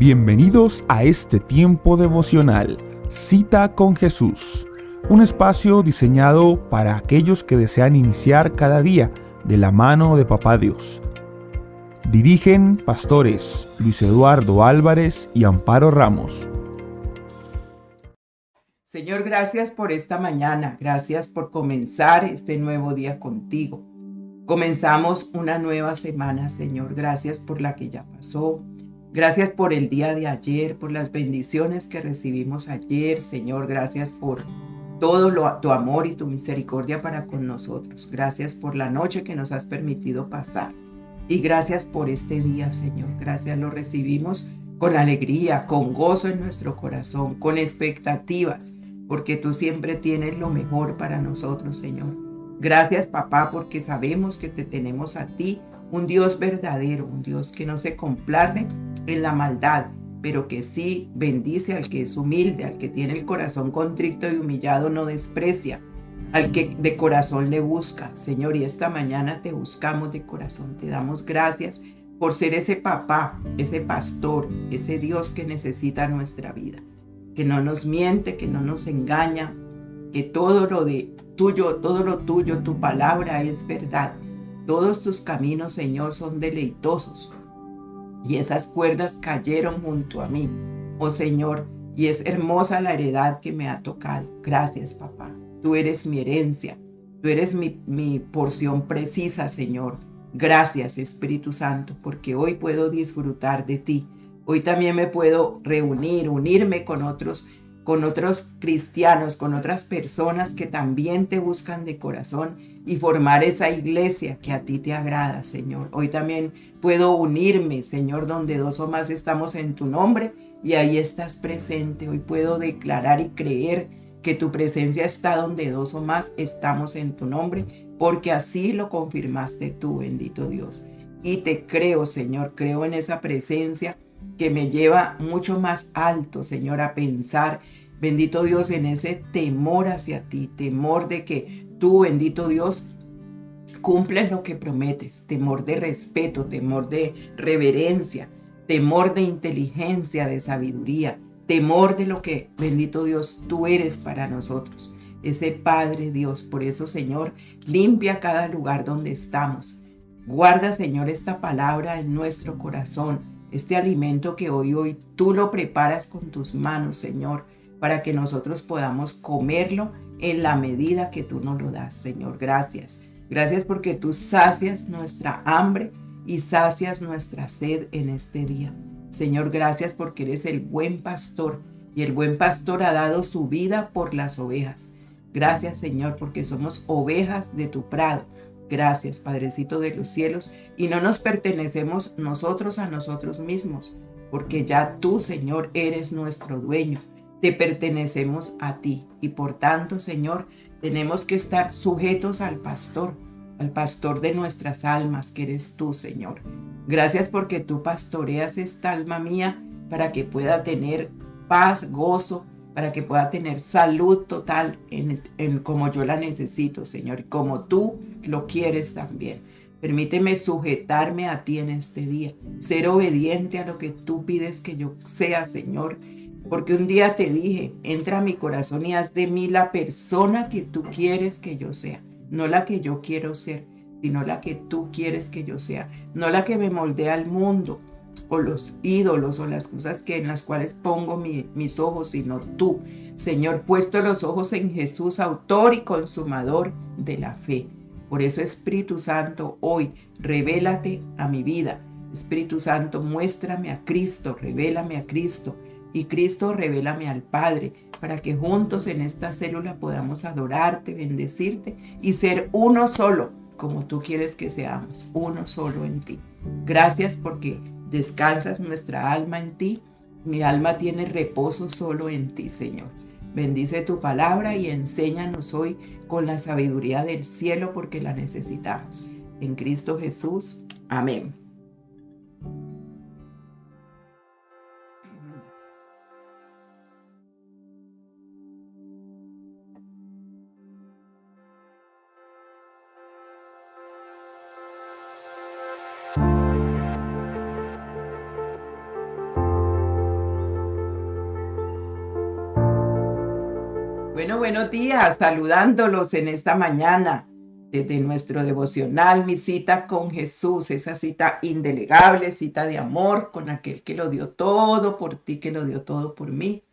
Bienvenidos a este tiempo devocional, Cita con Jesús, un espacio diseñado para aquellos que desean iniciar cada día de la mano de Papá Dios. Dirigen pastores Luis Eduardo Álvarez y Amparo Ramos. Señor, gracias por esta mañana, gracias por comenzar este nuevo día contigo. Comenzamos una nueva semana, Señor, gracias por la que ya pasó. Gracias por el día de ayer, por las bendiciones que recibimos ayer, Señor. Gracias por todo tu amor y tu misericordia para con nosotros. Gracias por la noche que nos has permitido pasar. Y gracias por este día, Señor. Gracias, lo recibimos con alegría, con gozo en nuestro corazón, con expectativas, porque tú siempre tienes lo mejor para nosotros, Señor. Gracias, papá, porque sabemos que te tenemos a ti, un Dios verdadero, un Dios que no se complace en la maldad, pero que sí bendice al que es humilde, al que tiene el corazón contrito y humillado no desprecia, al que de corazón le busca. Señor, y esta mañana te buscamos de corazón, te damos gracias por ser ese papá, ese pastor, ese Dios que necesita nuestra vida, que no nos miente, que no nos engaña, que todo lo tuyo, tu palabra es verdad. Todos tus caminos, Señor, son deleitosos. Y esas cuerdas cayeron junto a mí, oh Señor, y es hermosa la heredad que me ha tocado. Gracias, papá. Tú eres mi herencia, tú eres mi porción precisa, Señor. Gracias, Espíritu Santo, porque hoy puedo disfrutar de ti. Hoy también me puedo unirme con otros cristianos, con otras personas que también te buscan de corazón y formar esa iglesia que a ti te agrada, Señor. Hoy también puedo unirme, Señor, donde dos o más estamos en tu nombre y ahí estás presente. Hoy puedo declarar y creer que tu presencia está donde dos o más estamos en tu nombre, porque así lo confirmaste tú, bendito Dios. Y te creo, Señor, creo en esa presencia que me lleva mucho más alto, Señor, a pensar, bendito Dios, en ese temor hacia ti, temor de que tú, bendito Dios, cumples lo que prometes, temor de respeto, temor de reverencia, temor de inteligencia, de sabiduría, temor de lo que, bendito Dios, tú eres para nosotros, ese Padre Dios. Por eso, Señor, limpia cada lugar donde estamos. Guarda, Señor, esta palabra en nuestro corazón, este alimento que hoy tú lo preparas con tus manos, Señor, para que nosotros podamos comerlo en la medida que tú nos lo das, Señor. Gracias. Gracias porque tú sacias nuestra hambre y sacias nuestra sed en este día. Señor, gracias porque eres el buen pastor y el buen pastor ha dado su vida por las ovejas. Gracias, Señor, porque somos ovejas de tu prado. Gracias, Padrecito de los cielos, y no nos pertenecemos nosotros a nosotros mismos, porque ya tú, Señor, eres nuestro dueño. Te pertenecemos a ti y por tanto, Señor, tenemos que estar sujetos al pastor de nuestras almas, que eres tú, Señor. Gracias porque tú pastoreas esta alma mía para que pueda tener paz, gozo, para que pueda tener salud total en como yo la necesito, Señor, y como tú lo quieres también. Permíteme sujetarme a ti en este día, ser obediente a lo que tú pides que yo sea, Señor, porque un día te dije, entra a mi corazón y haz de mí la persona que tú quieres que yo sea, no la que yo quiero ser, sino la que tú quieres que yo sea, no la que me moldea al mundo, o los ídolos o las cosas en las cuales pongo mis ojos, sino tú, Señor, puesto los ojos en Jesús, autor y consumador de la fe. Por eso, Espíritu Santo, hoy revélate a mi vida. Espíritu Santo, muéstrame a Cristo, revélame a Cristo, y Cristo, revélame al Padre, para que juntos en esta célula podamos adorarte, bendecirte y ser uno solo, como tú quieres que seamos, uno solo en ti. Gracias porque descansas nuestra alma en ti. Mi alma tiene reposo solo en ti, Señor. Bendice tu palabra y enséñanos hoy con la sabiduría del cielo porque la necesitamos. En Cristo Jesús. Amén. buenos días, saludándolos en esta mañana desde nuestro devocional, mi cita con Jesús, esa cita indelegable, cita de amor con aquel que lo dio todo por ti, que lo dio todo por mí.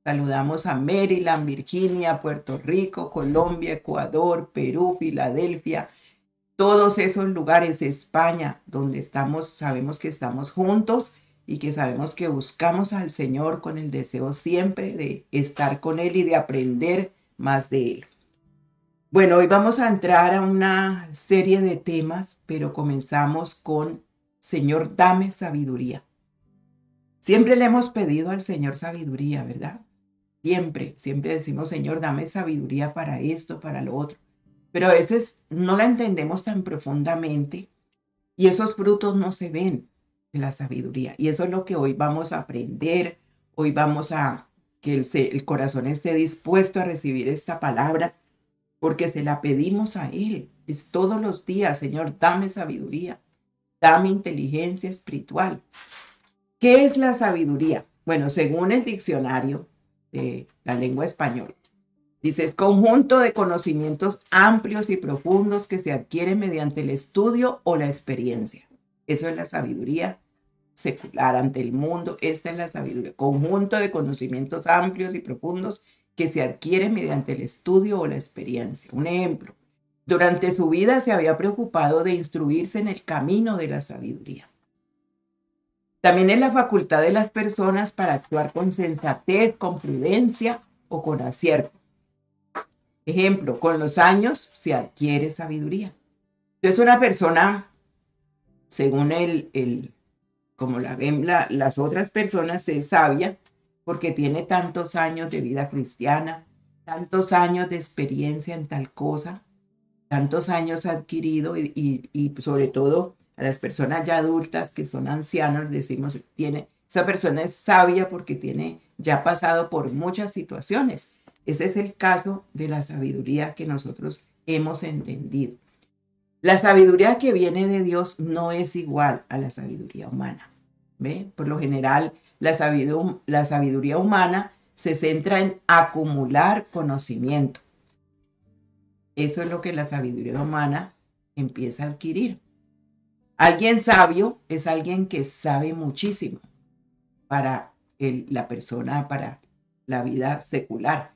Saludamos a Maryland, Virginia, Puerto Rico, Colombia, Ecuador, Perú, Filadelfia, todos esos lugares, España, donde estamos, sabemos que estamos juntos y que sabemos que buscamos al Señor con el deseo siempre de estar con Él y de aprender más de Él. Bueno, hoy vamos a entrar a una serie de temas, pero comenzamos con Señor, dame sabiduría. Siempre le hemos pedido al Señor sabiduría, ¿verdad? Siempre decimos, Señor, dame sabiduría para esto, para lo otro. Pero a veces no la entendemos tan profundamente y esos frutos no se ven de la sabiduría. Y eso es lo que hoy vamos a aprender. Hoy vamos a que el corazón esté dispuesto a recibir esta palabra porque se la pedimos a Él. Es todos los días, Señor, dame sabiduría, dame inteligencia espiritual. ¿Qué es la sabiduría? Bueno, según el diccionario de la lengua española, dice, es conjunto de conocimientos amplios y profundos que se adquieren mediante el estudio o la experiencia. Eso es la sabiduría secular ante el mundo. Esta es la sabiduría, conjunto de conocimientos amplios y profundos que se adquieren mediante el estudio o la experiencia. Un ejemplo, durante su vida se había preocupado de instruirse en el camino de la sabiduría. También es la facultad de las personas para actuar con sensatez, con prudencia o con acierto. Ejemplo, con los años se adquiere sabiduría. Entonces una persona, según como la ven las otras personas, es sabia porque tiene tantos años de vida cristiana, tantos años de experiencia en tal cosa, tantos años adquirido y sobre todo a las personas ya adultas que son ancianos, decimos, esa persona es sabia porque ya ha pasado por muchas situaciones. Ese es el caso de la sabiduría que nosotros hemos entendido. La sabiduría que viene de Dios no es igual a la sabiduría humana. ¿Ve? Por lo general, la sabiduría humana se centra en acumular conocimiento. Eso es lo que la sabiduría humana empieza a adquirir. Alguien sabio es alguien que sabe muchísimo para la persona, para la vida secular.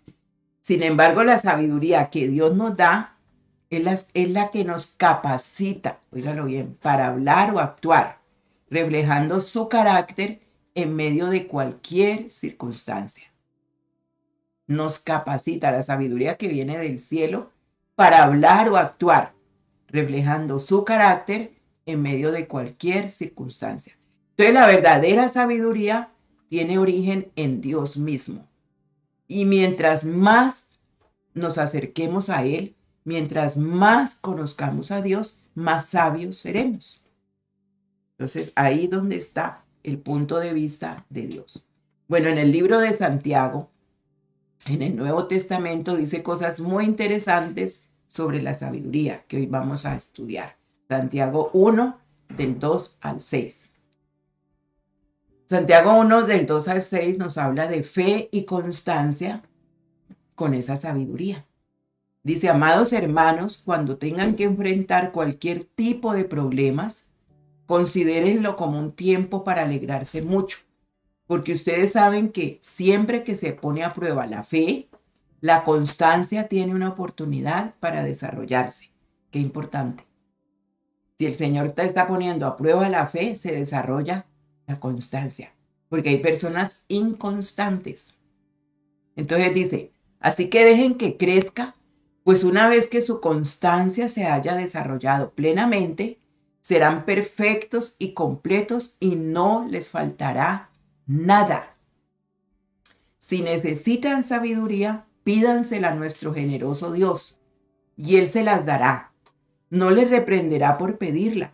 Sin embargo, la sabiduría que Dios nos da es la que nos capacita, óigalo bien, para hablar o actuar, reflejando su carácter en medio de cualquier circunstancia. Nos capacita la sabiduría que viene del cielo para hablar o actuar, reflejando su carácter en medio de cualquier circunstancia. Entonces, la verdadera sabiduría tiene origen en Dios mismo. Y mientras más nos acerquemos a Él, mientras más conozcamos a Dios, más sabios seremos. Entonces, ahí donde está el punto de vista de Dios. Bueno, en el libro de Santiago, en el Nuevo Testamento, dice cosas muy interesantes sobre la sabiduría que hoy vamos a estudiar. Santiago 1, del 2 al 6. Santiago 1, del 2 al 6 nos habla de fe y constancia con esa sabiduría. Dice, amados hermanos, cuando tengan que enfrentar cualquier tipo de problemas, considérenlo como un tiempo para alegrarse mucho, porque ustedes saben que siempre que se pone a prueba la fe, la constancia tiene una oportunidad para desarrollarse. Qué importante. Si el Señor te está poniendo a prueba la fe, se desarrolla la constancia, porque hay personas inconstantes. Entonces dice, así que dejen que crezca, pues una vez que su constancia se haya desarrollado plenamente, serán perfectos y completos y no les faltará nada. Si necesitan sabiduría, pídansela a nuestro generoso Dios, y Él se las dará. No les reprenderá por pedirla.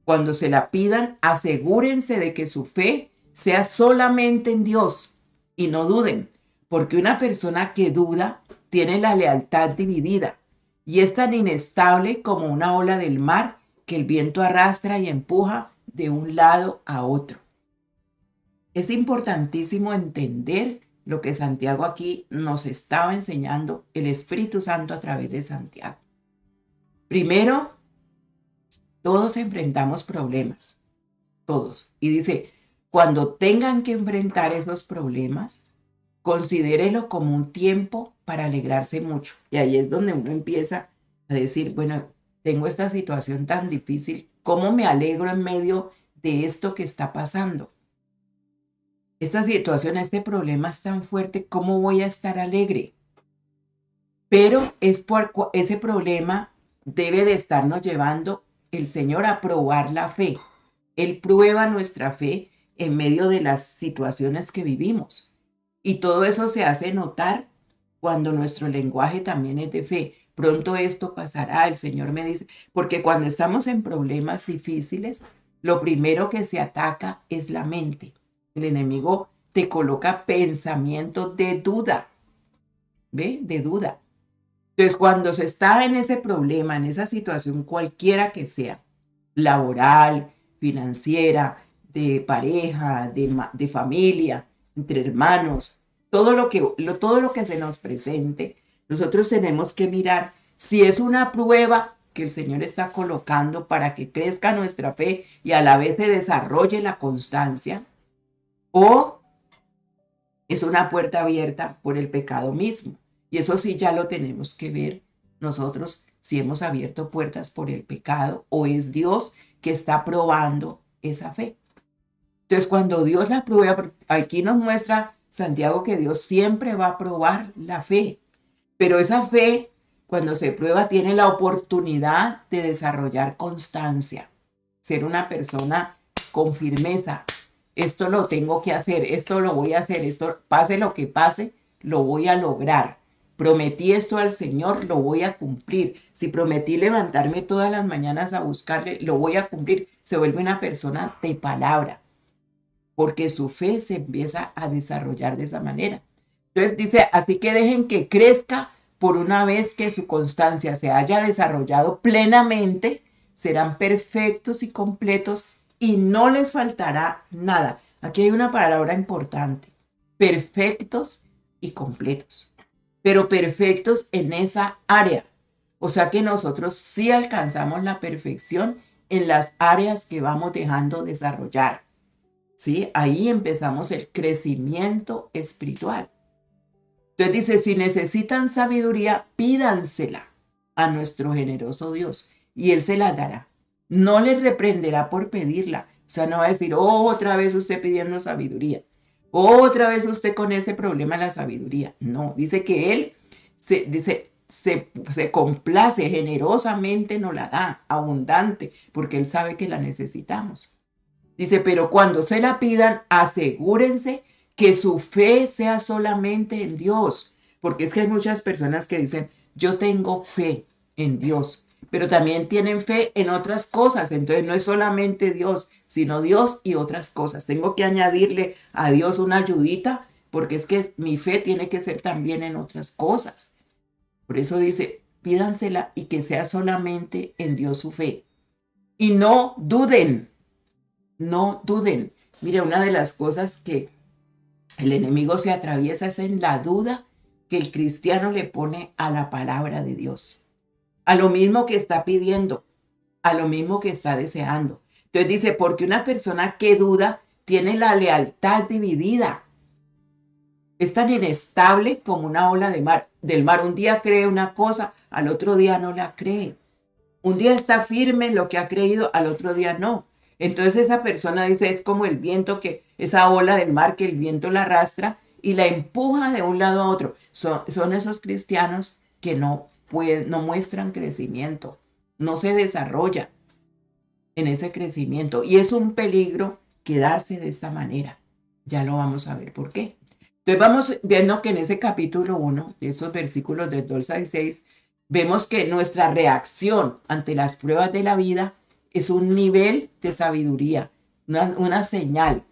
Cuando se la pidan, asegúrense de que su fe sea solamente en Dios y no duden, porque una persona que duda tiene la lealtad dividida y es tan inestable como una ola del mar que el viento arrastra y empuja de un lado a otro. Es importantísimo entender lo que Santiago aquí nos estaba enseñando, el Espíritu Santo a través de Santiago. Primero, todos enfrentamos problemas, todos. Y dice, cuando tengan que enfrentar esos problemas, considérelo como un tiempo para alegrarse mucho. Y ahí es donde uno empieza a decir, bueno, tengo esta situación tan difícil, ¿cómo me alegro en medio de esto que está pasando? Esta situación, este problema es tan fuerte, ¿cómo voy a estar alegre? Pero ese problema debe de estarnos llevando el Señor a probar la fe. Él prueba nuestra fe en medio de las situaciones que vivimos. Y todo eso se hace notar cuando nuestro lenguaje también es de fe. Pronto esto pasará, el Señor me dice, porque cuando estamos en problemas difíciles, lo primero que se ataca es la mente. El enemigo te coloca pensamientos de duda, ¿ve? De duda. Entonces, cuando se está en ese problema, en esa situación cualquiera que sea, laboral, financiera, de pareja, de familia, entre hermanos, todo lo que se nos presente, nosotros tenemos que mirar si es una prueba que el Señor está colocando para que crezca nuestra fe y a la vez se desarrolle la constancia, o es una puerta abierta por el pecado mismo. Y eso sí ya lo tenemos que ver nosotros, si hemos abierto puertas por el pecado o es Dios que está probando esa fe. Entonces, cuando Dios la prueba, aquí nos muestra Santiago que Dios siempre va a probar la fe, pero esa fe, cuando se prueba, tiene la oportunidad de desarrollar constancia, ser una persona con firmeza. Esto lo tengo que hacer, esto lo voy a hacer, esto pase lo que pase, lo voy a lograr. Prometí esto al Señor, lo voy a cumplir. Si prometí levantarme todas las mañanas a buscarle, lo voy a cumplir. Se vuelve una persona de palabra, porque su fe se empieza a desarrollar de esa manera. Entonces dice, así que dejen que crezca, por una vez que su constancia se haya desarrollado plenamente, serán perfectos y completos y no les faltará nada. Aquí hay una palabra importante, perfectos y completos, pero perfectos en esa área. O sea que nosotros sí alcanzamos la perfección en las áreas que vamos dejando desarrollar. ¿Sí? Ahí empezamos el crecimiento espiritual. Entonces dice, si necesitan sabiduría, pídansela a nuestro generoso Dios y Él se la dará. No les reprenderá por pedirla. O sea, no va a decir, oh, otra vez usted pidiendo sabiduría. Otra vez usted con ese problema de la sabiduría. No, dice que Él se complace generosamente, nos la da, abundante, porque Él sabe que la necesitamos. Dice, pero cuando se la pidan, asegúrense que su fe sea solamente en Dios. Porque es que hay muchas personas que dicen, yo tengo fe en Dios, pero también tienen fe en otras cosas. Entonces no es solamente Dios, sino Dios y otras cosas. Tengo que añadirle a Dios una ayudita, porque es que mi fe tiene que ser también en otras cosas. Por eso dice, pídansela y que sea solamente en Dios su fe. Y no duden. No duden. Mire, una de las cosas que el enemigo se atraviesa es en la duda que el cristiano le pone a la palabra de Dios, a lo mismo que está pidiendo, a lo mismo que está deseando. Entonces dice, porque una persona que duda tiene la lealtad dividida. Es tan inestable como una ola del mar. Un día cree una cosa, al otro día no la cree. Un día está firme en lo que ha creído, al otro día no. Entonces esa persona dice, es como el viento, que esa ola del mar que el viento la arrastra y la empuja de un lado a otro. Son esos cristianos que no muestran crecimiento, no se desarrollan en ese crecimiento. Y es un peligro quedarse de esta manera. Ya lo vamos a ver por qué. Entonces vamos viendo que en ese capítulo 1, de esos versículos del 2 al 6, vemos que nuestra reacción ante las pruebas de la vida es un nivel de sabiduría, una señal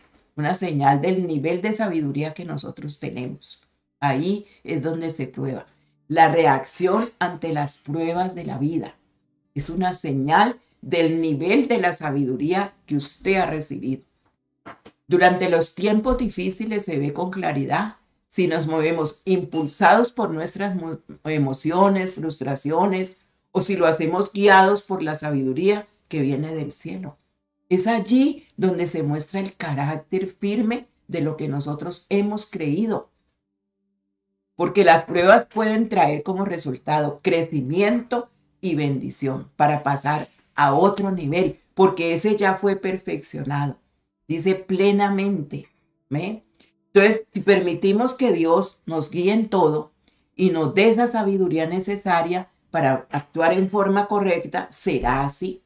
del nivel de sabiduría que nosotros tenemos. Ahí es donde se prueba. La reacción ante las pruebas de la vida es una señal del nivel de la sabiduría que usted ha recibido. Durante los tiempos difíciles se ve con claridad si nos movemos impulsados por nuestras emociones, frustraciones, o si lo hacemos guiados por la sabiduría que viene del cielo. Es allí donde se muestra el carácter firme de lo que nosotros hemos creído. Porque las pruebas pueden traer como resultado crecimiento y bendición para pasar a otro nivel, porque ese ya fue perfeccionado. Dice plenamente. ¿Ve? Entonces, si permitimos que Dios nos guíe en todo y nos dé esa sabiduría necesaria para actuar en forma correcta, será así,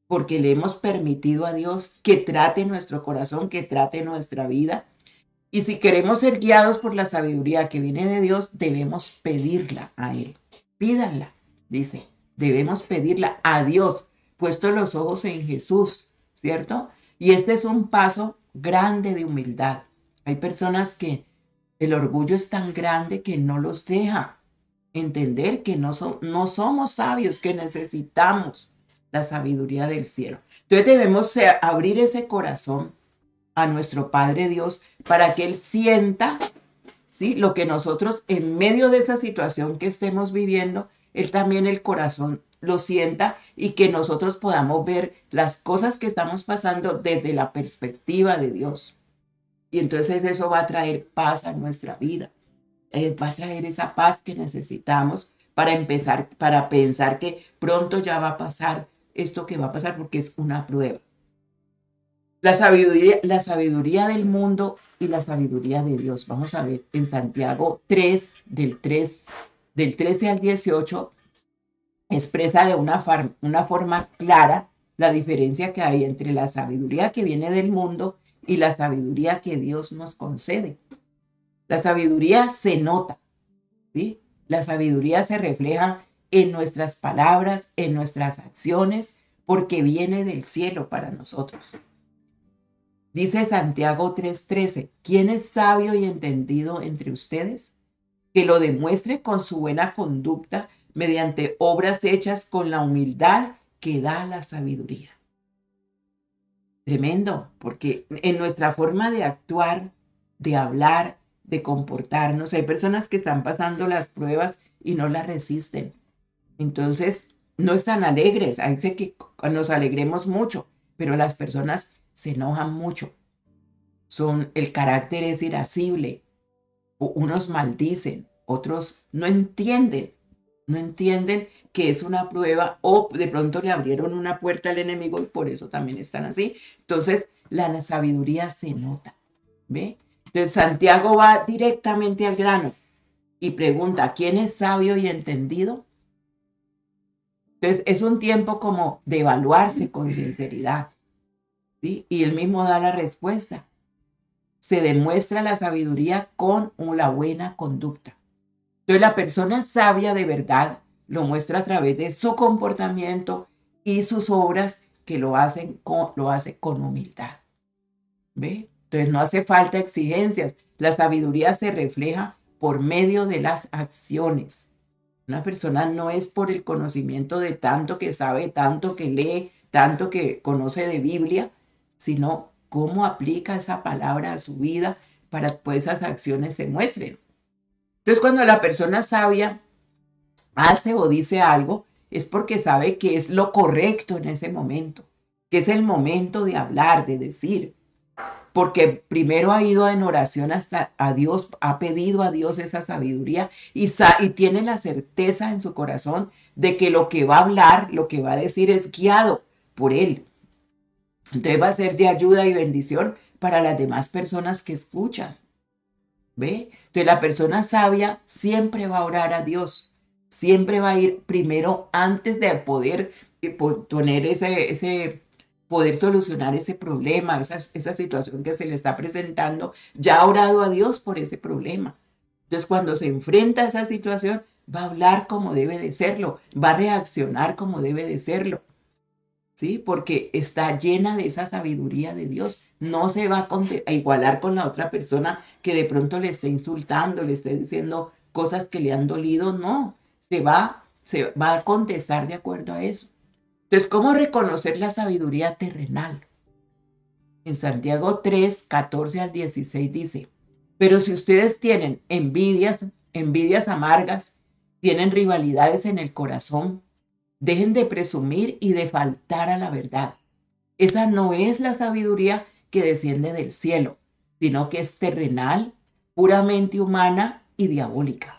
porque le hemos permitido a Dios que trate nuestro corazón, que trate nuestra vida. Y si queremos ser guiados por la sabiduría que viene de Dios, debemos pedirla a Él. Pídanla, dice, debemos pedirla a Dios, puesto los ojos en Jesús, ¿cierto? Y este es un paso grande de humildad. Hay personas que el orgullo es tan grande que no los deja entender que no somos sabios, que necesitamos la sabiduría del cielo. Entonces debemos abrir ese corazón a nuestro Padre Dios para que Él sienta, ¿sí?, lo que nosotros en medio de esa situación que estemos viviendo, Él también el corazón lo sienta y que nosotros podamos ver las cosas que estamos pasando desde la perspectiva de Dios. Y entonces eso va a traer paz a nuestra vida. Va a traer esa paz que necesitamos para empezar, para pensar que pronto ya va a pasar esto que va a pasar porque es una prueba. La sabiduría del mundo y la sabiduría de Dios. Vamos a ver en Santiago 3, del 13 al 18, expresa de una forma clara la diferencia que hay entre la sabiduría que viene del mundo y la sabiduría que Dios nos concede. La sabiduría se nota, ¿sí? La sabiduría se refleja en nuestras palabras, en nuestras acciones, porque viene del cielo para nosotros. Dice Santiago 3:13, ¿quién es sabio y entendido entre ustedes? Que lo demuestre con su buena conducta mediante obras hechas con la humildad que da la sabiduría. Tremendo, porque en nuestra forma de actuar, de hablar, de comportarnos, hay personas que están pasando las pruebas y no las resisten. Entonces, no están alegres. Ahí sé que nos alegremos mucho, pero las personas se enojan mucho. El carácter es irascible. Unos maldicen, otros no entienden que es una prueba o de pronto le abrieron una puerta al enemigo y por eso también están así. Entonces, la sabiduría se nota, ¿ve? Entonces, Santiago va directamente al grano y pregunta, ¿quién es sabio y entendido? Entonces, es un tiempo como de evaluarse con sinceridad, ¿sí? Y él mismo da la respuesta. Se demuestra la sabiduría con la buena conducta. Entonces, la persona sabia de verdad lo muestra a través de su comportamiento y sus obras que lo hace con humildad. ¿Ve? Entonces, no hace falta exigencias. La sabiduría se refleja por medio de las acciones. Una persona no es por el conocimiento de tanto que sabe, tanto que lee, tanto que conoce de Biblia, sino cómo aplica esa palabra a su vida para que pues, esas acciones se muestren. Entonces, cuando la persona sabia hace o dice algo, es porque sabe que es lo correcto en ese momento, que es el momento de hablar, de decir, porque primero ha ido en oración hasta a Dios, ha pedido a Dios esa sabiduría y tiene la certeza en su corazón de que lo que va a hablar, lo que va a decir es guiado por Él. Entonces va a ser de ayuda y bendición para las demás personas que escuchan. ¿Ve? Entonces la persona sabia siempre va a orar a Dios, siempre va a ir primero antes de poder poder solucionar ese problema, esa situación que se le está presentando, ya ha orado a Dios por ese problema. Entonces cuando se enfrenta a esa situación, va a hablar como debe de serlo, va a reaccionar como debe de serlo. ¿Sí? Porque está llena de esa sabiduría de Dios. No se va a igualar con la otra persona que de pronto le esté insultando, le esté diciendo cosas que le han dolido. No, se va a contestar de acuerdo a eso. Entonces, ¿cómo reconocer la sabiduría terrenal? En Santiago 3, 14 al 16 dice, Pero si ustedes tienen envidias amargas, tienen rivalidades en el corazón, dejen de presumir y de faltar a la verdad. Esa no es la sabiduría que desciende del cielo, sino que es terrenal, puramente humana y diabólica.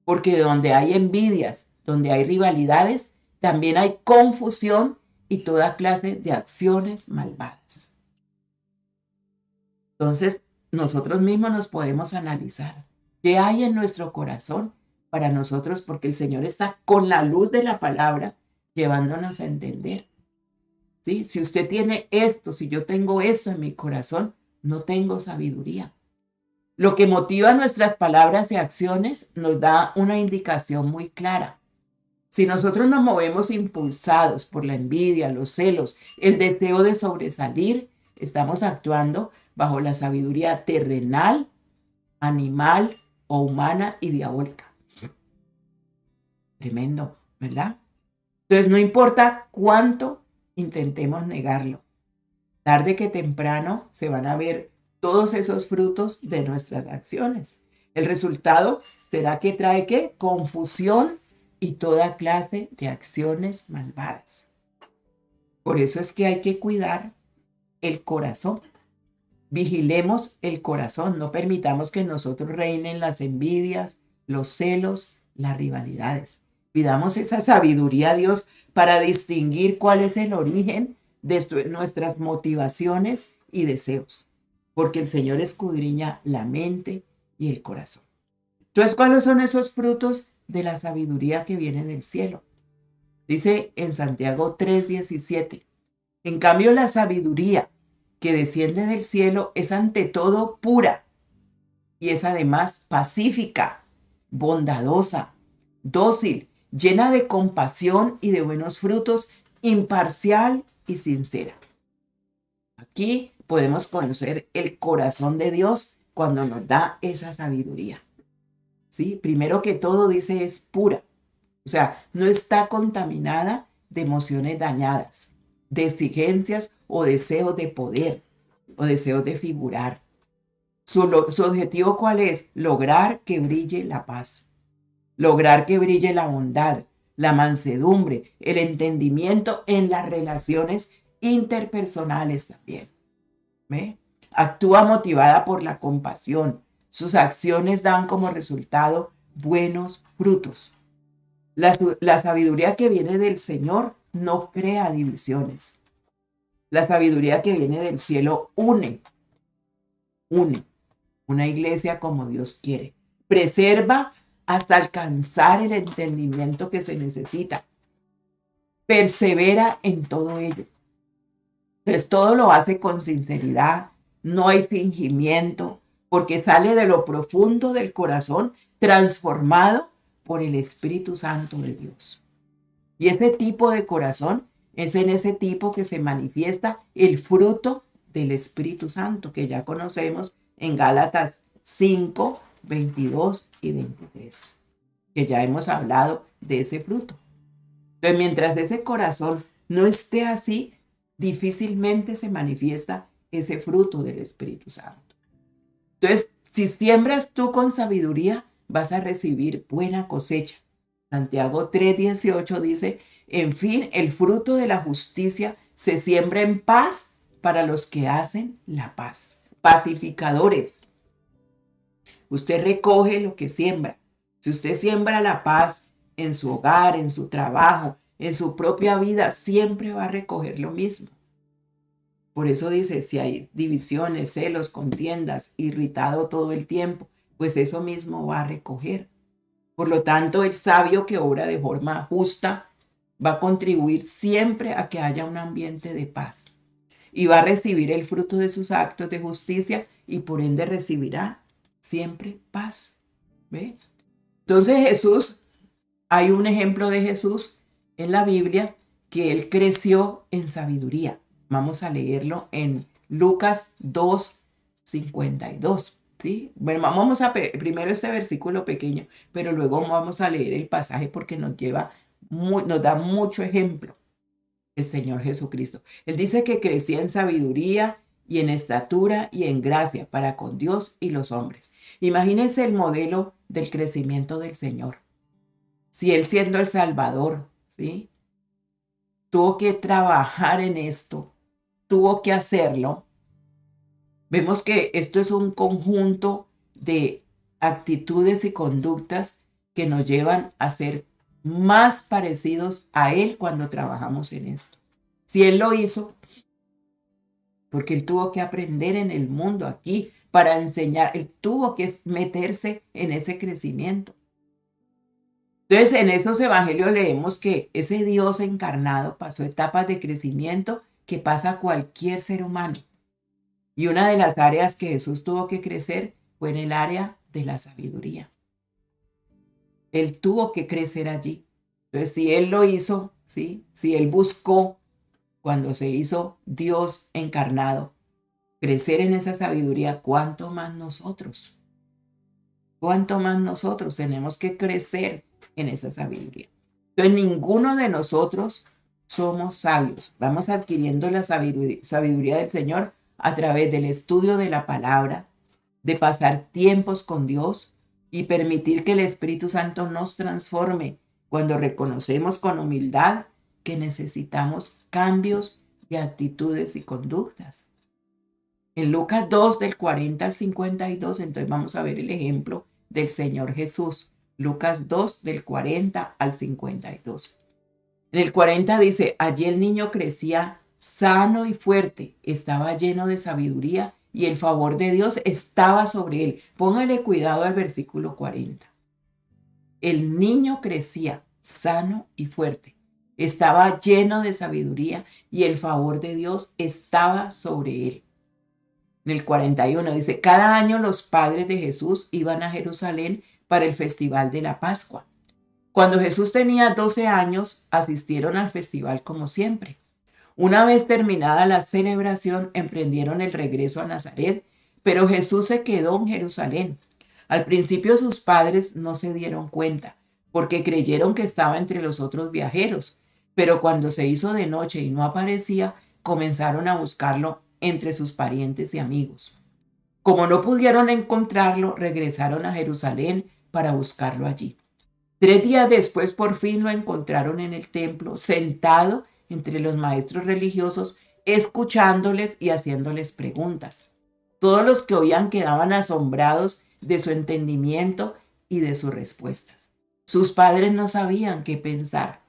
Porque donde hay envidias, donde hay rivalidades, también hay confusión y toda clase de acciones malvadas. Entonces, nosotros mismos nos podemos analizar qué hay en nuestro corazón para nosotros, porque el Señor está con la luz de la palabra llevándonos a entender. ¿Sí? Si usted tiene esto, si yo tengo esto en mi corazón, no tengo sabiduría. Lo que motiva nuestras palabras y acciones nos da una indicación muy clara. Si nosotros nos movemos impulsados por la envidia, los celos, el deseo de sobresalir, estamos actuando bajo la sabiduría terrenal, animal o humana y diabólica. Tremendo, ¿verdad? Entonces no importa cuánto intentemos negarlo, tarde que temprano se van a ver todos esos frutos de nuestras acciones. El resultado será que trae ¿qué? Confusión y toda clase de acciones malvadas. Por eso es que hay que cuidar el corazón. Vigilemos el corazón, no permitamos que en nosotros reinen las envidias, los celos, las rivalidades. Pidamos esa sabiduría a Dios para distinguir cuál es el origen de nuestras motivaciones y deseos, porque el Señor escudriña la mente y el corazón. Entonces, ¿cuáles son esos frutos de la sabiduría que viene del cielo? Dice en Santiago 3:17, en cambio la sabiduría que desciende del cielo es ante todo pura y es además pacífica, bondadosa, dócil, llena de compasión y de buenos frutos, imparcial y sincera. Aquí podemos conocer el corazón de Dios cuando nos da esa sabiduría. ¿Sí? Primero que todo dice es pura, o sea, no está contaminada de emociones dañadas, de exigencias o deseos de poder o deseos de figurar. Su objetivo, ¿cuál es? Lograr que brille la paz, lograr que brille la bondad, la mansedumbre, el entendimiento en las relaciones interpersonales también. ¿Ve? Actúa motivada por la compasión. Sus acciones dan como resultado buenos frutos. La sabiduría que viene del Señor no crea divisiones. La sabiduría que viene del cielo une una iglesia como Dios quiere. Preserva hasta alcanzar el entendimiento que se necesita. Persevera en todo ello. Entonces todo lo hace con sinceridad, no hay fingimiento, porque sale de lo profundo del corazón, transformado por el Espíritu Santo de Dios. Y ese tipo de corazón es en ese tipo que se manifiesta el fruto del Espíritu Santo, que ya conocemos en Gálatas 5, 22 y 23, que ya hemos hablado de ese fruto. Entonces, mientras ese corazón no esté así, difícilmente se manifiesta ese fruto del Espíritu Santo. Entonces, si siembras tú con sabiduría, vas a recibir buena cosecha. Santiago 3:18 dice, en fin, el fruto de la justicia se siembra en paz para los que hacen la paz. Pacificadores. Usted recoge lo que siembra. Si usted siembra la paz en su hogar, en su trabajo, en su propia vida, siempre va a recoger lo mismo. Por eso dice, si hay divisiones, celos, contiendas, irritado todo el tiempo, pues eso mismo va a recoger. Por lo tanto, el sabio que obra de forma justa va a contribuir siempre a que haya un ambiente de paz y va a recibir el fruto de sus actos de justicia y por ende recibirá siempre paz. ¿Ve? Entonces hay un ejemplo de Jesús en la Biblia que él creció en sabiduría. Vamos a leerlo en Lucas 2:52. ¿Sí? Bueno, vamos a primero este versículo pequeño, pero luego vamos a leer el pasaje porque nos da mucho ejemplo el Señor Jesucristo. Él dice que crecía en sabiduría y en estatura y en gracia para con Dios y los hombres. Imagínense el modelo del crecimiento del Señor. Si Él siendo el Salvador, ¿sí?, tuvo que trabajar en esto, tuvo que hacerlo. Vemos que esto es un conjunto de actitudes y conductas que nos llevan a ser más parecidos a Él cuando trabajamos en esto. Si Él lo hizo, porque Él tuvo que aprender en el mundo aquí para enseñar, Él tuvo que meterse en ese crecimiento. Entonces, en estos evangelios leemos que ese Dios encarnado pasó etapas de crecimiento que pasa cualquier ser humano. Y una de las áreas que Jesús tuvo que crecer fue en el área de la sabiduría. Él tuvo que crecer allí. Entonces, si Él lo hizo, ¿sí?, si Él buscó cuando se hizo Dios encarnado, crecer en esa sabiduría, ¿cuánto más nosotros? ¿Cuánto más nosotros tenemos que crecer en esa sabiduría? Entonces, ninguno de nosotros somos sabios. Vamos adquiriendo la sabiduría del Señor a través del estudio de la palabra, de pasar tiempos con Dios y permitir que el Espíritu Santo nos transforme cuando reconocemos con humildad que necesitamos cambios de actitudes y conductas. En Lucas 2, del 40 al 52, entonces vamos a ver el ejemplo del Señor Jesús. Lucas 2, del 40 al 52. En el 40 dice, allí el niño crecía sano y fuerte, estaba lleno de sabiduría y el favor de Dios estaba sobre él. Póngale cuidado al versículo 40. El niño crecía sano y fuerte, estaba lleno de sabiduría y el favor de Dios estaba sobre él. En el 41 dice, cada año los padres de Jesús iban a Jerusalén para el festival de la Pascua. Cuando Jesús tenía 12 años, asistieron al festival como siempre. Una vez terminada la celebración, emprendieron el regreso a Nazaret, pero Jesús se quedó en Jerusalén. Al principio sus padres no se dieron cuenta, porque creyeron que estaba entre los otros viajeros, pero cuando se hizo de noche y no aparecía, comenzaron a buscarlo entre sus parientes y amigos. Como no pudieron encontrarlo, regresaron a Jerusalén para buscarlo allí. 3 días después, por fin lo encontraron en el templo, sentado entre los maestros religiosos, escuchándoles y haciéndoles preguntas. Todos los que oían quedaban asombrados de su entendimiento y de sus respuestas. Sus padres no sabían qué pensar.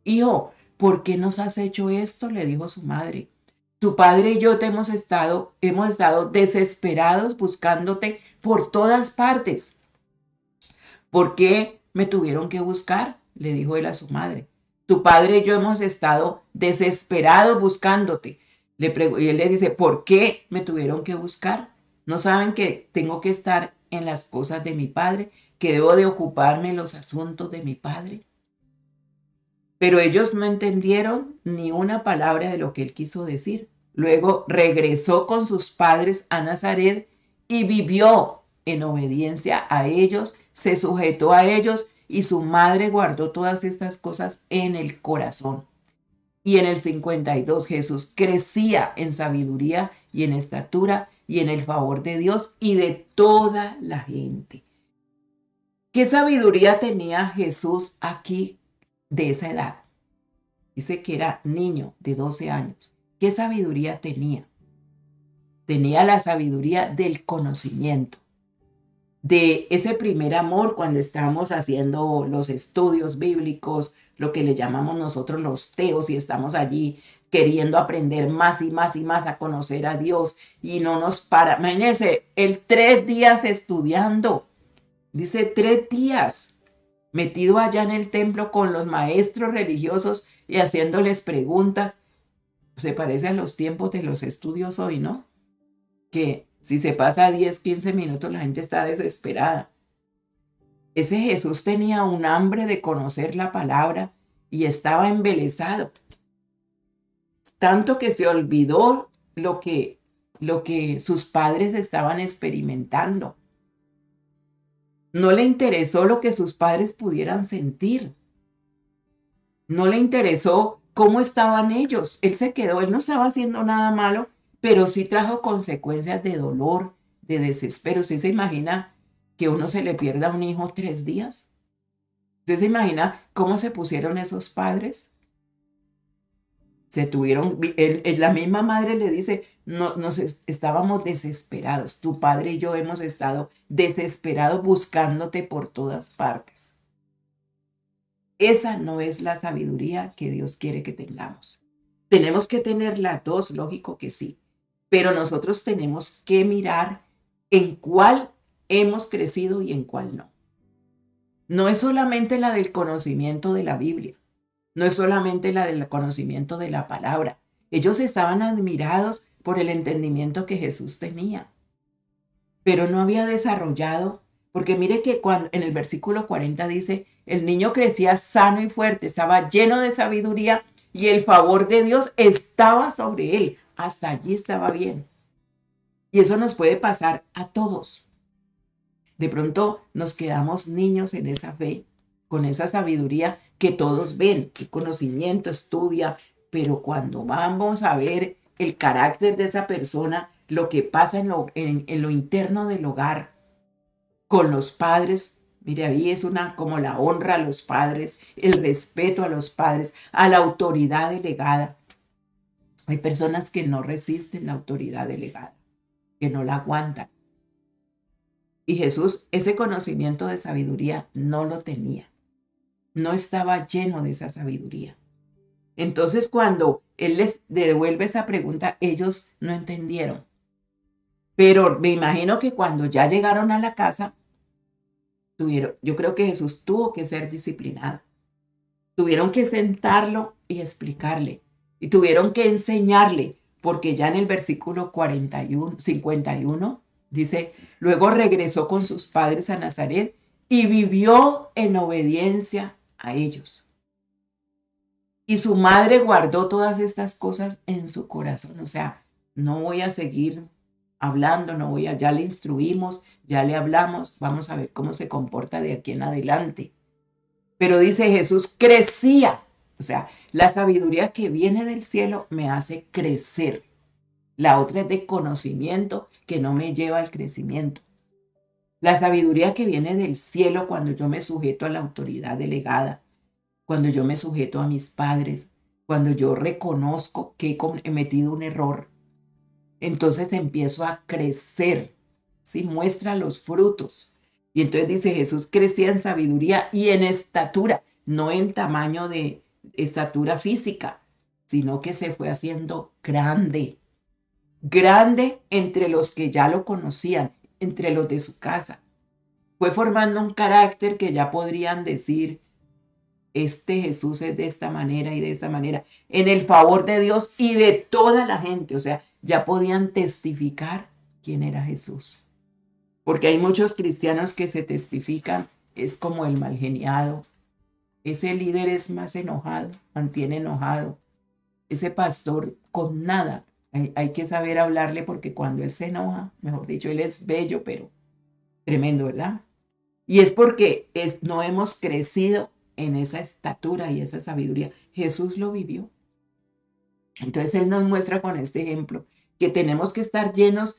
Hijo, ¿por qué nos has hecho esto?, le dijo su madre. Tu padre y yo hemos estado desesperados buscándote por todas partes. ¿Por qué me tuvieron que buscar?, le dijo él a su madre. Tu padre y yo hemos estado desesperados buscándote. Y él le dice, ¿por qué me tuvieron que buscar? ¿No saben que tengo que estar en las cosas de mi padre, que debo de ocuparme en los asuntos de mi padre? Pero ellos no entendieron ni una palabra de lo que él quiso decir. Luego regresó con sus padres a Nazaret y vivió en obediencia a ellos, se sujetó a ellos y su madre guardó todas estas cosas en el corazón. Y en el 52 Jesús crecía en sabiduría y en estatura y en el favor de Dios y de toda la gente. ¿Qué sabiduría tenía Jesús aquí de esa edad? Dice que era niño de 12 años. ¿Qué sabiduría tenía? Tenía la sabiduría del conocimiento, de ese primer amor cuando estamos haciendo los estudios bíblicos, lo que le llamamos nosotros los teos, y estamos allí queriendo aprender más y más y más a conocer a Dios y no nos para. Imagínense, el 3 días estudiando, dice 3 días metido allá en el templo con los maestros religiosos y haciéndoles preguntas. Se parece a los tiempos de los estudios hoy, ¿no? Que si se pasa 10, 15 minutos la gente está desesperada. Ese Jesús tenía un hambre de conocer la palabra y estaba embelesado. Tanto que se olvidó lo que sus padres estaban experimentando. No le interesó lo que sus padres pudieran sentir. No le interesó cómo estaban ellos. Él se quedó, él no estaba haciendo nada malo, pero sí trajo consecuencias de dolor, de desespero. ¿Usted se imagina que uno se le pierda a un hijo 3 días? ¿Usted se imagina cómo se pusieron esos padres? Se tuvieron, la misma madre le dice, no, estábamos desesperados, tu padre y yo hemos estado desesperados buscándote por todas partes. Esa no es la sabiduría que Dios quiere que tengamos. Tenemos que tener las dos, lógico que sí, pero nosotros tenemos que mirar en cuál hemos crecido y en cuál no. No es solamente la del conocimiento de la Biblia, no es solamente la del conocimiento de la palabra. Ellos estaban admirados por el entendimiento que Jesús tenía, pero no había desarrollado, porque mire que cuando en el versículo 40 dice, el niño crecía sano y fuerte, estaba lleno de sabiduría y el favor de Dios estaba sobre él. Hasta allí estaba bien. Y eso nos puede pasar a todos. De pronto nos quedamos niños en esa fe, con esa sabiduría que todos ven, el conocimiento, estudia, pero cuando vamos a ver el carácter de esa persona, lo que pasa en lo interno del hogar, con los padres, mire, ahí es como la honra a los padres, el respeto a los padres, a la autoridad delegada. Hay personas que no resisten la autoridad delegada, que no la aguantan. Y Jesús ese conocimiento de sabiduría no lo tenía. No estaba lleno de esa sabiduría. Entonces, cuando Él les devuelve esa pregunta, ellos no entendieron. Pero me imagino que cuando ya llegaron a la casa, yo creo que Jesús tuvo que ser disciplinado. Tuvieron que sentarlo y explicarle. Y tuvieron que enseñarle, porque ya en el versículo 51 dice, luego regresó con sus padres a Nazaret y vivió en obediencia a ellos. Y su madre guardó todas estas cosas en su corazón. O sea, no voy a seguir hablando, ya le instruimos, ya le hablamos, vamos a ver cómo se comporta de aquí en adelante. Pero dice Jesús, crecía. O sea, la sabiduría que viene del cielo me hace crecer. La otra es de conocimiento que no me lleva al crecimiento. La sabiduría que viene del cielo cuando yo me sujeto a la autoridad delegada, cuando yo me sujeto a mis padres, cuando yo reconozco que he cometido un error, entonces empiezo a crecer, ¿sí? Muestra los frutos. Y entonces dice Jesús crecía en sabiduría y en estatura, no en tamaño de estatura física, sino que se fue haciendo grande. Grande entre los que ya lo conocían, entre los de su casa. Fue formando un carácter que ya podrían decir, este Jesús es de esta manera y de esta manera, en el favor de Dios y de toda la gente. O sea, ya podían testificar quién era Jesús. Porque hay muchos cristianos que se testifican, es como el malgeniado. Ese líder es más enojado, mantiene enojado. Ese pastor con nada. Hay que saber hablarle porque cuando él se enoja, mejor dicho, él es bello, pero tremendo, ¿verdad? Y es porque no hemos crecido en esa estatura y esa sabiduría. Jesús lo vivió. Entonces Él nos muestra con este ejemplo que tenemos que estar llenos,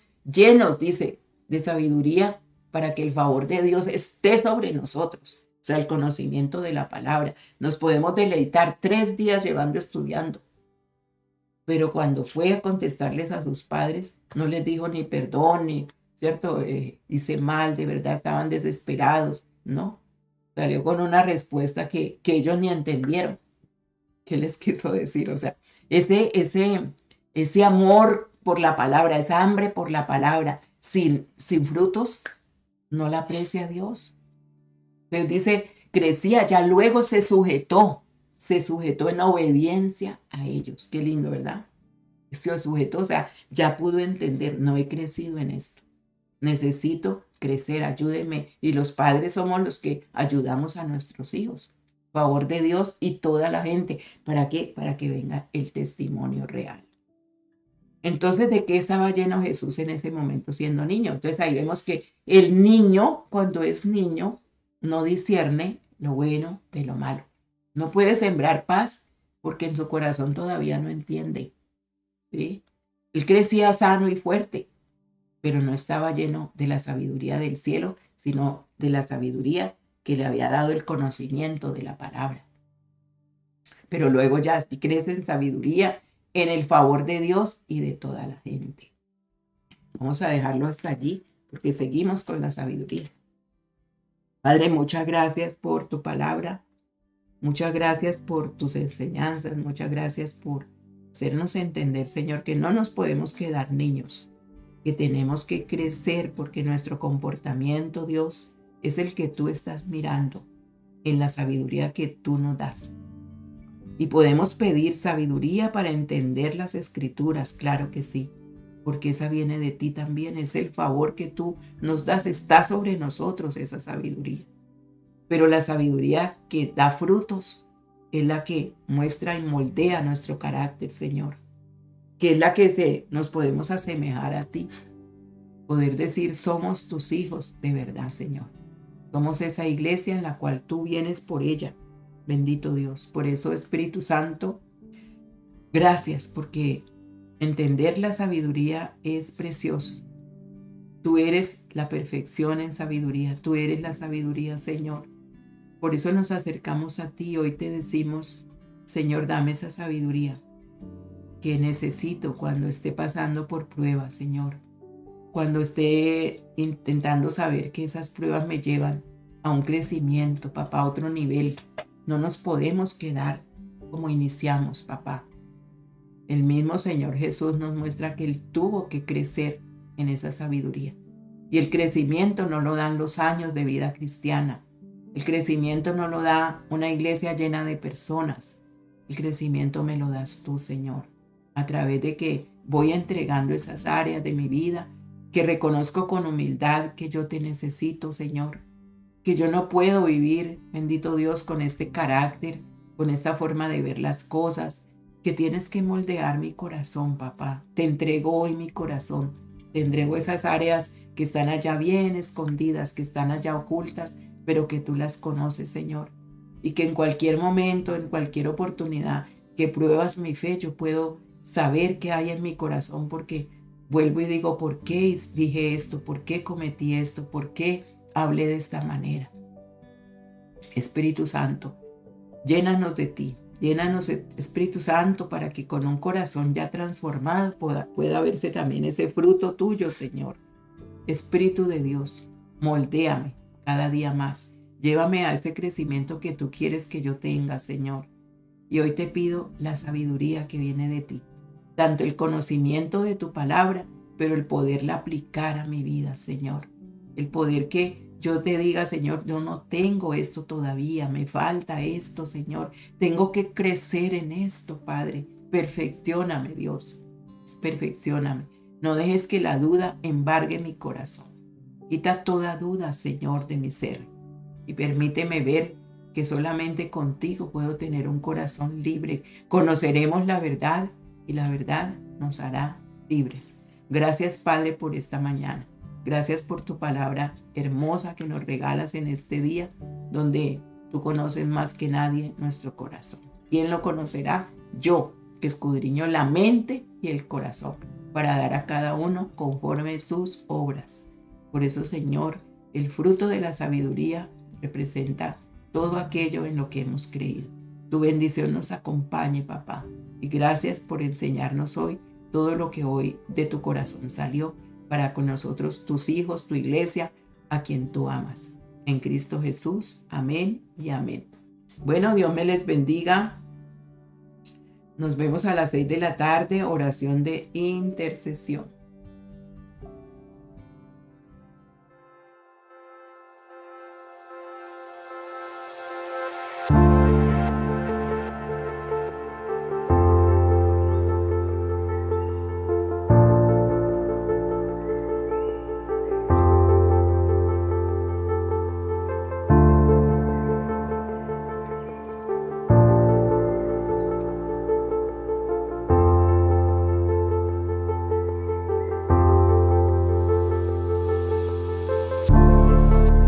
dice, de sabiduría para que el favor de Dios esté sobre nosotros. O sea, el conocimiento de la palabra. Nos podemos deleitar 3 días estudiando. Pero cuando fue a contestarles a sus padres, no les dijo ni perdón, ni, ¿cierto? Hice mal, de verdad estaban desesperados, ¿no? Salió con una respuesta que ellos ni entendieron. ¿Qué les quiso decir? O sea, ese amor por la palabra, esa hambre por la palabra, sin frutos, no la aprecia Dios. Entonces dice, crecía, ya luego se sujetó en obediencia a ellos. Qué lindo, ¿verdad? Se sujetó, o sea, ya pudo entender, no he crecido en esto. Necesito crecer, ayúdeme. Y los padres somos los que ayudamos a nuestros hijos. Favor de Dios y toda la gente. ¿Para qué? Para que venga el testimonio real. Entonces, ¿de qué estaba lleno Jesús en ese momento siendo niño? Entonces ahí vemos que el niño, cuando es niño, no discierne lo bueno de lo malo. No puede sembrar paz porque en su corazón todavía no entiende. ¿Sí? Él crecía sano y fuerte, pero no estaba lleno de la sabiduría del cielo, sino de la sabiduría que le había dado el conocimiento de la palabra. Pero luego ya sí crece en sabiduría, en el favor de Dios y de toda la gente. Vamos a dejarlo hasta allí, porque seguimos con la sabiduría. Padre, muchas gracias por tu palabra. Muchas gracias por tus enseñanzas. Muchas gracias por hacernos entender, Señor, que no nos podemos quedar niños, que tenemos que crecer porque nuestro comportamiento, Dios, es el que tú estás mirando en la sabiduría que tú nos das. Y podemos pedir sabiduría para entender las escrituras, claro que sí, porque esa viene de ti también, es el favor que tú nos das, está sobre nosotros esa sabiduría. Pero la sabiduría que da frutos es la que muestra y moldea nuestro carácter, Señor, que es la que nos podemos asemejar a ti. Poder decir, somos tus hijos de verdad, Señor. Somos esa iglesia en la cual tú vienes por ella. Bendito Dios. Por eso, Espíritu Santo, gracias, porque entender la sabiduría es precioso. Tú eres la perfección en sabiduría. Tú eres la sabiduría, Señor. Por eso nos acercamos a ti. Hoy te decimos, Señor, dame esa sabiduría que necesito cuando esté pasando por pruebas, Señor. Cuando esté intentando saber que esas pruebas me llevan a un crecimiento, papá, a otro nivel. No nos podemos quedar como iniciamos, papá. El mismo Señor Jesús nos muestra que Él tuvo que crecer en esa sabiduría. Y el crecimiento no lo dan los años de vida cristiana. El crecimiento no lo da una iglesia llena de personas. El crecimiento me lo das tú, Señor, a través de que voy entregando esas áreas de mi vida, que reconozco con humildad que yo te necesito, Señor, que yo no puedo vivir, bendito Dios, con este carácter, con esta forma de ver las cosas, que tienes que moldear mi corazón, papá. Te entrego hoy mi corazón, te entrego esas áreas que están allá bien escondidas, que están allá ocultas, pero que tú las conoces, Señor, y que en cualquier momento, en cualquier oportunidad que pruebas mi fe, yo puedo saber qué hay en mi corazón, porque vuelvo y digo, ¿por qué dije esto? ¿Por qué cometí esto? ¿Por qué hablé de esta manera? Espíritu Santo, llénanos de ti, llénanos, Espíritu Santo, para que con un corazón ya transformado pueda verse también ese fruto tuyo, Señor. Espíritu de Dios, moldéame cada día más. Llévame a ese crecimiento que tú quieres que yo tenga, Señor. Y hoy te pido la sabiduría que viene de ti, tanto el conocimiento de tu palabra, pero el poderla aplicar a mi vida, Señor. El poder que yo te diga, Señor, yo no tengo esto todavía, me falta esto, Señor. Tengo que crecer en esto, Padre. Perfeccióname, Dios. Perfeccióname. No dejes que la duda embargue mi corazón. Quita toda duda, Señor, de mi ser. Y permíteme ver que solamente contigo puedo tener un corazón libre. Conoceremos la verdad y la verdad nos hará libres. Gracias, Padre, por esta mañana. Gracias por tu palabra hermosa que nos regalas en este día, donde tú conoces más que nadie nuestro corazón. ¿Quién lo conocerá? Yo, que escudriño la mente y el corazón, para dar a cada uno conforme sus obras. Por eso, Señor, el fruto de la sabiduría representa todo aquello en lo que hemos creído. Tu bendición nos acompañe, papá. Y gracias por enseñarnos hoy todo lo que hoy de tu corazón salió para con nosotros, tus hijos, tu iglesia, a quien tú amas. En Cristo Jesús. Amén y amén. Bueno, Dios me les bendiga. Nos vemos a las 6 de la tarde, oración de intercesión.